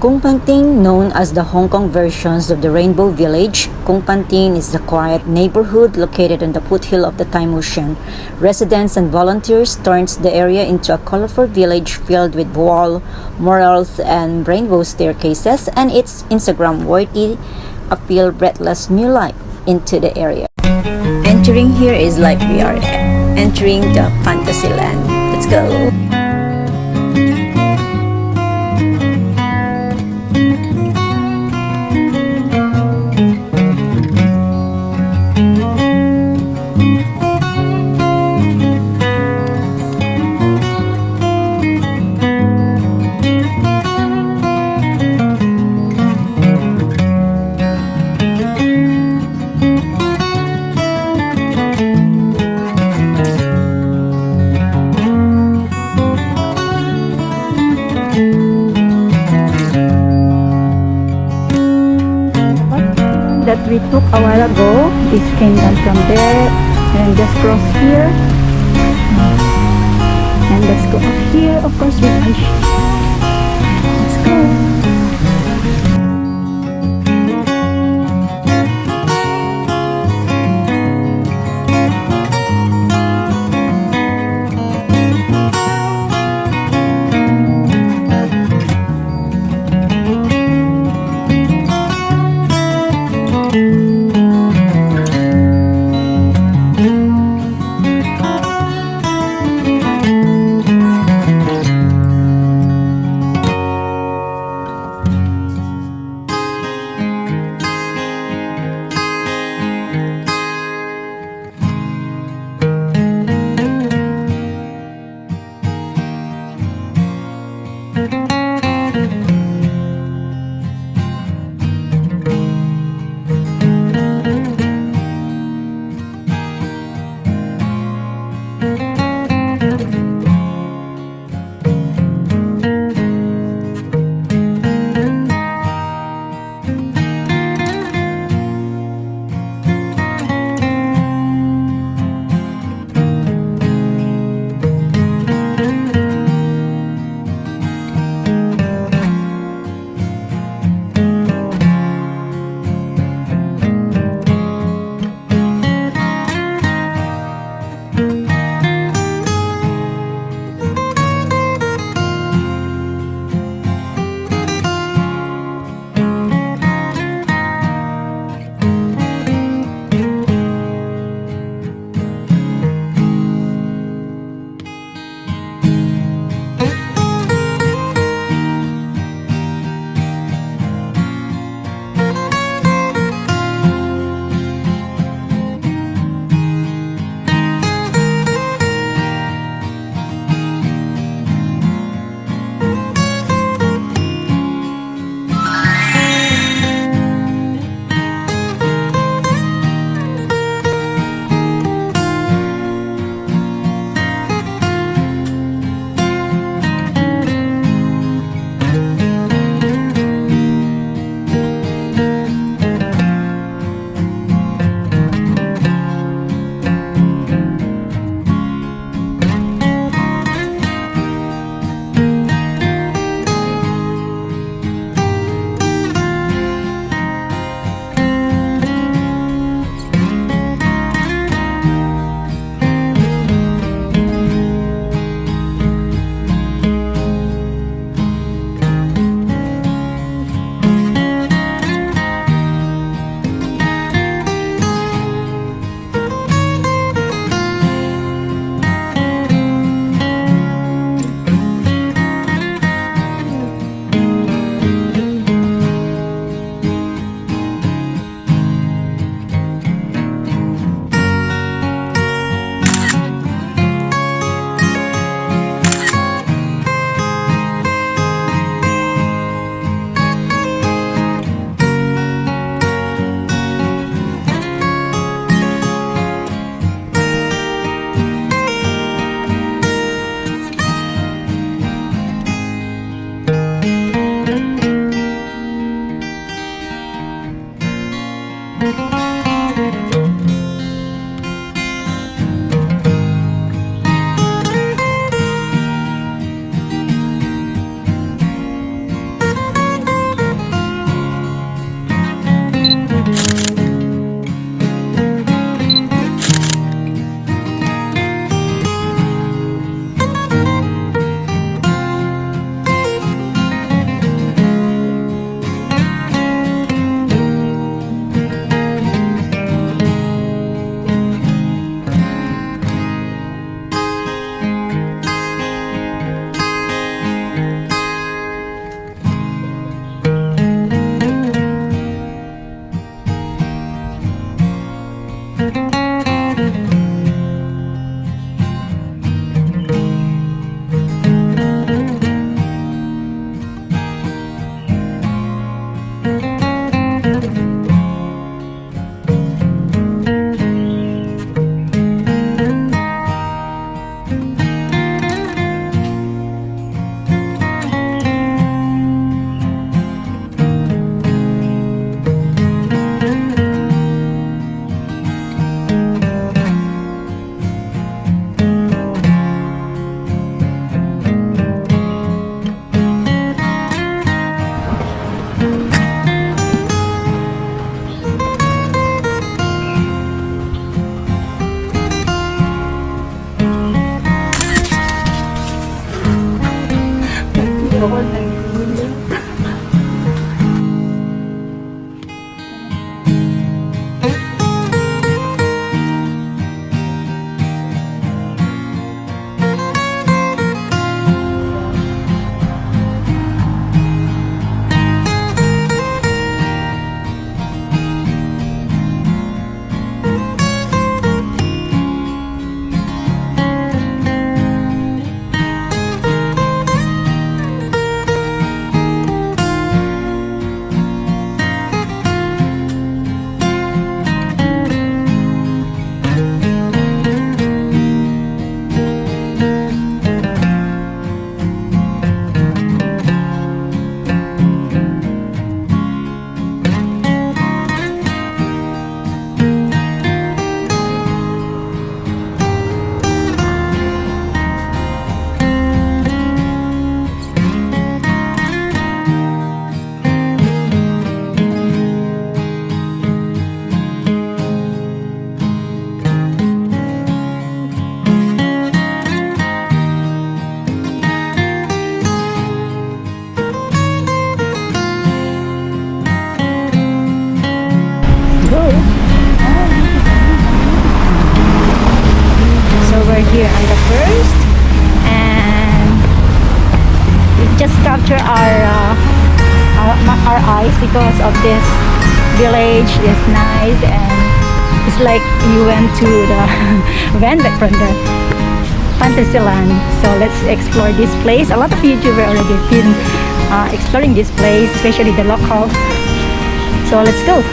Panting, known as the Hong Kong versions of the Rainbow Village, Panting is a quiet neighborhood located on the foothill of the Time Ocean. Residents and volunteers turned the area into a colorful village filled with murals and rainbow staircases, and its Instagram-worthy appeal breathless new life into the area. Entering here is like we are entering the fantasy land. Let's go! That we took a while ago, this came down from there and just cross here, and let's go up here, of course, with fish. Let's go. So we're here on the first, and it just captured our eyes because of this village is nice, and it's like you went to the van back from the Fantasyland. So let's explore this place. A lot of YouTubers already been exploring this place, especially the local. So let's go.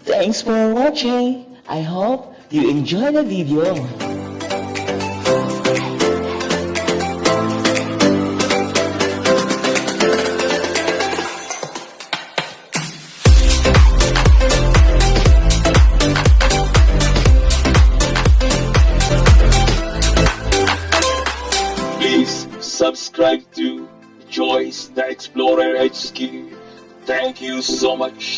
Thanks for watching. I hope you enjoy the video. Please subscribe to JOYCE the Explorer Hk. Thank you so much.